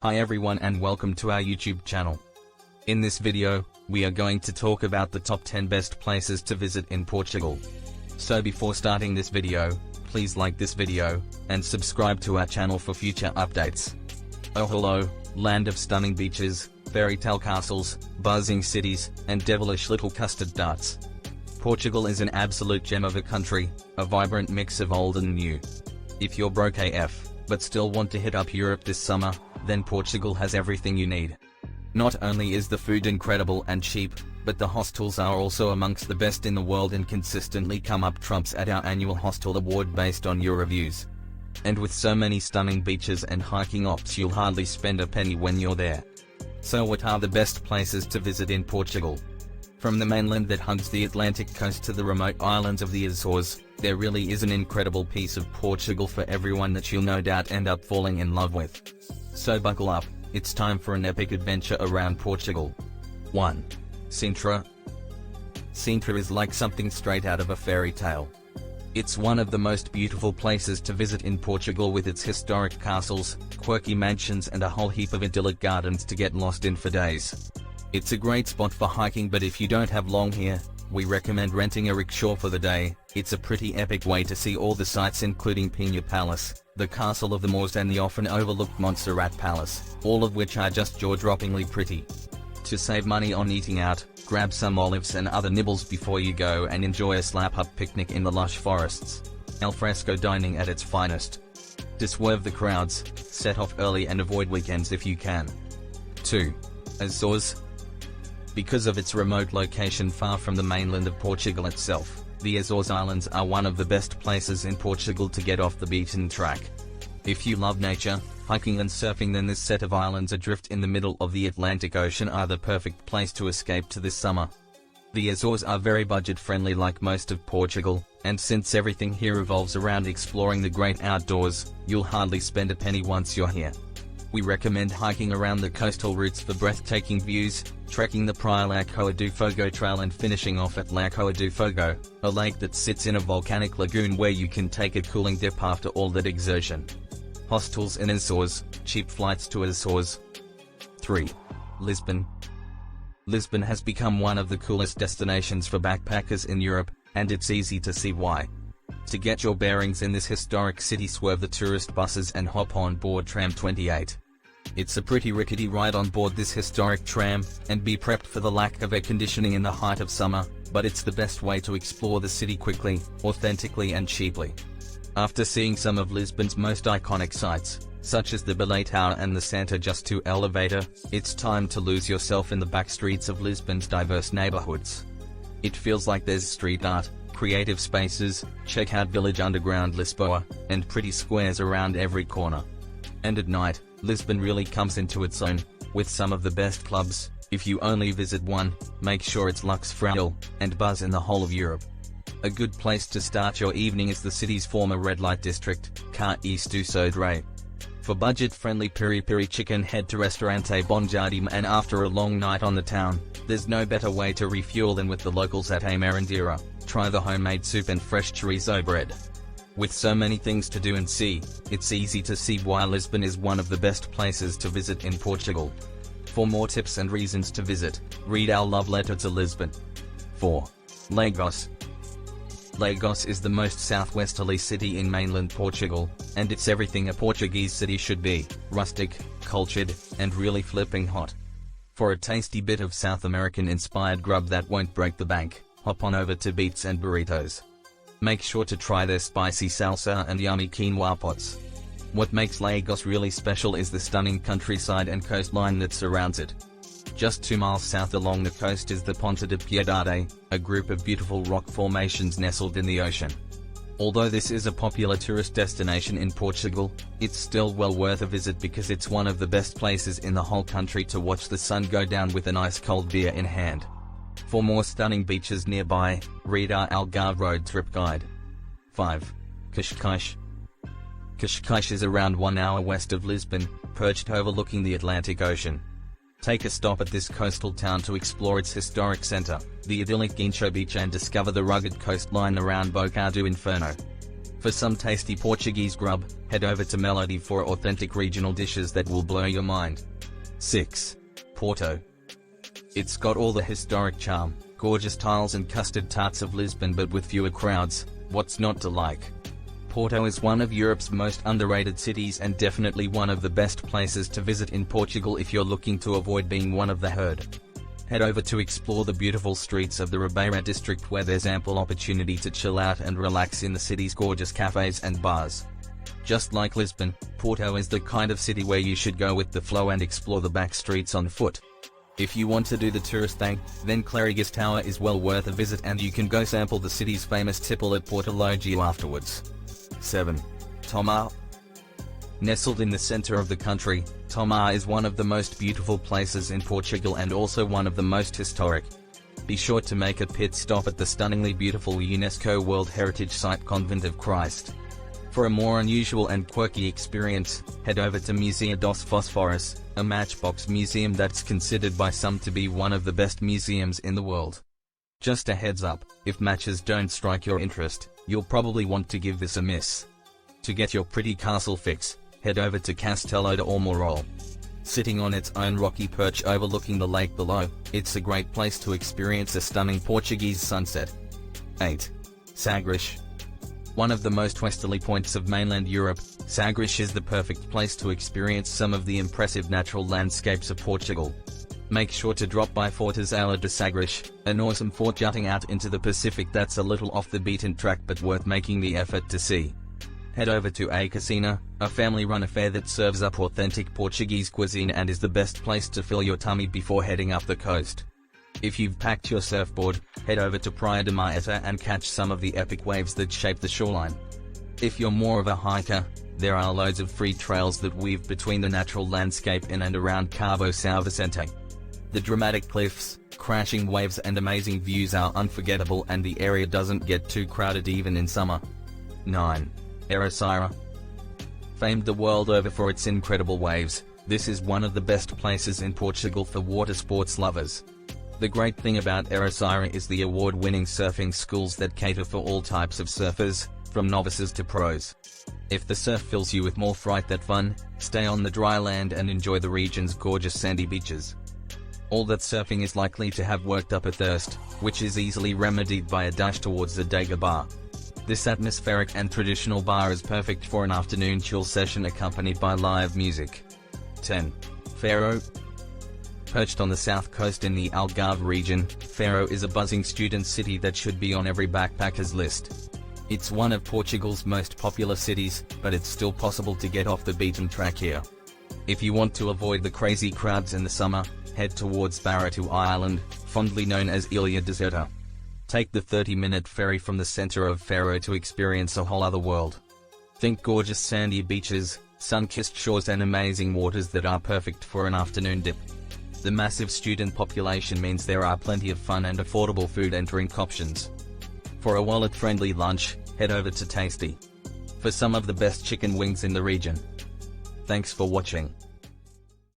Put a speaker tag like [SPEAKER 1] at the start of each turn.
[SPEAKER 1] Hi everyone and welcome to our YouTube channel. In this video, we are going to talk about the top 10 best places to visit in Portugal. So before starting this video, please like this video, and subscribe to our channel for future updates. Oh hello, land of stunning beaches, fairy tale castles, buzzing cities, and devilish little custard tarts. Portugal is an absolute gem of a country, a vibrant mix of old and new. If you're broke AF, but still want to hit up Europe this summer, then Portugal has everything you need. Not only is the food incredible and cheap, but the hostels are also amongst the best in the world and consistently come up trumps at our annual hostel award based on your reviews. And with so many stunning beaches and hiking ops, you'll hardly spend a penny when you're there. So what are the best places to visit in Portugal? From the mainland that hugs the Atlantic coast to the remote islands of the Azores, there really is an incredible piece of Portugal for everyone that you'll no doubt end up falling in love with. So buckle up, it's time for an epic adventure around Portugal. 1. Sintra. Sintra is like something straight out of a fairy tale. It's one of the most beautiful places to visit in Portugal, with its historic castles, quirky mansions and a whole heap of idyllic gardens to get lost in for days. It's a great spot for hiking, but if you don't have long here, we recommend renting a rickshaw for the day. It's a pretty epic way to see all the sights, including Pina Palace, the Castle of the Moors and the often overlooked Montserrat Palace, all of which are just jaw-droppingly pretty. To save money on eating out, grab some olives and other nibbles before you go and enjoy a slap-up picnic in the lush forests. Alfresco dining at its finest. To swerve the crowds, set off early and avoid weekends if you can. 2. Azores. Because of its remote location far from the mainland of Portugal itself, the Azores Islands are one of the best places in Portugal to get off the beaten track. If you love nature, hiking and surfing, then this set of islands adrift in the middle of the Atlantic Ocean are the perfect place to escape to this summer. The Azores are very budget-friendly like most of Portugal, and since everything here revolves around exploring the great outdoors, you'll hardly spend a penny once you're here. We recommend hiking around the coastal routes for breathtaking views, trekking the Praia Lagoa do Fogo trail and finishing off at Lagoa do Fogo, a lake that sits in a volcanic lagoon where you can take a cooling dip after all that exertion. Hostels in Azores, cheap flights to Azores. 3. Lisbon. Lisbon has become one of the coolest destinations for backpackers in Europe, and it's easy to see why. To get your bearings in this historic city, swerve the tourist buses and hop on board tram 28. It's a pretty rickety ride on board this historic tram, and be prepped for the lack of air conditioning in the height of summer, but it's the best way to explore the city quickly, authentically and cheaply. After seeing some of Lisbon's most iconic sites, such as the Belém Tower and the Santa Justo elevator, it's time to lose yourself in the back streets of Lisbon's diverse neighborhoods. It feels like there's street art, creative spaces, check out Village Underground Lisboa, and pretty squares around every corner. And at night, Lisbon really comes into its own, with some of the best clubs. If you only visit one, make sure it's Lux Frauel, and buzz in the whole of Europe. A good place to start your evening is the city's former red light district, Car Isto Sodré. For budget-friendly piri-piri chicken, head to Restaurante Bom Jardim, and after a long night on the town, there's no better way to refuel than with the locals at a Merendeira. Try the homemade soup and fresh chorizo bread. With so many things to do and see, it's easy to see why Lisbon is one of the best places to visit in Portugal. For more tips and reasons to visit, read our love letter to Lisbon. 4. Lagos. Lagos is the most southwesterly city in mainland Portugal, and it's everything a Portuguese city should be: rustic, cultured, and really flipping hot. For a tasty bit of South American-inspired grub that won't break the bank, hop on over to Beats and Burritos. Make sure to try their spicy salsa and yummy quinoa pots. What makes Lagos really special is the stunning countryside and coastline that surrounds it. Just 2 miles south along the coast is the Ponta de Piedade, a group of beautiful rock formations nestled in the ocean. Although this is a popular tourist destination in Portugal, it's still well worth a visit because it's one of the best places in the whole country to watch the sun go down with an ice-cold beer in hand. For more stunning beaches nearby, read our Algarve Road Trip Guide. 5. Cascais. Cascais is around 1 hour west of Lisbon, perched overlooking the Atlantic Ocean. Take a stop at this coastal town to explore its historic center, the idyllic Guincho Beach, and discover the rugged coastline around Boca do Inferno. For some tasty Portuguese grub, head over to Melody for authentic regional dishes that will blow your mind. 6. Porto. It's got all the historic charm, gorgeous tiles and custard tarts of Lisbon, but with fewer crowds. What's not to like? Porto is one of Europe's most underrated cities and definitely one of the best places to visit in Portugal if you're looking to avoid being one of the herd. Head over to explore the beautiful streets of the Ribeira district, where there's ample opportunity to chill out and relax in the city's gorgeous cafes and bars. Just like Lisbon, Porto is the kind of city where you should go with the flow and explore the back streets on foot. If you want to do the tourist thing, then Clarigas Tower is well worth a visit, and you can go sample the city's famous tipple at Portilogio afterwards. 7. Tomar. Nestled in the center of the country, Tomar is one of the most beautiful places in Portugal and also one of the most historic. Be sure to make a pit stop at the stunningly beautiful UNESCO World Heritage Site Convent of Christ. For a more unusual and quirky experience, head over to Museu dos Fósforos, a matchbox museum that's considered by some to be one of the best museums in the world. Just a heads up, if matches don't strike your interest, you'll probably want to give this a miss. To get your pretty castle fix, head over to Castelo de Almorol. Sitting on its own rocky perch overlooking the lake below, it's a great place to experience a stunning Portuguese sunset. 8. Sagres. One of the most westerly points of mainland Europe, Sagres is the perfect place to experience some of the impressive natural landscapes of Portugal. Make sure to drop by Fortes Aula de Sagres, an awesome fort jutting out into the Pacific that's a little off the beaten track but worth making the effort to see. Head over to A Casina, a family-run affair that serves up authentic Portuguese cuisine and is the best place to fill your tummy before heading up the coast. If you've packed your surfboard, head over to Praia de Maeta and catch some of the epic waves that shape the shoreline. If you're more of a hiker, there are loads of free trails that weave between the natural landscape in and around Cabo São Vicente. The dramatic cliffs, crashing waves and amazing views are unforgettable, and the area doesn't get too crowded even in summer. 9. Ericeira. Famed the world over for its incredible waves, this is one of the best places in Portugal for water sports lovers. The great thing about Ericeira is the award-winning surfing schools that cater for all types of surfers, from novices to pros. If the surf fills you with more fright than fun, stay on the dry land and enjoy the region's gorgeous sandy beaches. All that surfing is likely to have worked up a thirst, which is easily remedied by a dash towards the Dega bar. This atmospheric and traditional bar is perfect for an afternoon chill session accompanied by live music. 10. Faro. Perched on the south coast in the Algarve region, Faro is a buzzing student city that should be on every backpacker's list. It's one of Portugal's most popular cities, but it's still possible to get off the beaten track here. If you want to avoid the crazy crowds in the summer, head towards Baratu Island, fondly known as Ilha Deserta. Take the 30-minute ferry from the center of Faro to experience a whole other world. Think gorgeous sandy beaches, sun-kissed shores and amazing waters that are perfect for an afternoon dip. The massive student population means there are plenty of fun and affordable food and drink options. For a wallet-friendly lunch, head over to Tasty for some of the best chicken wings in the region. Thanks for watching.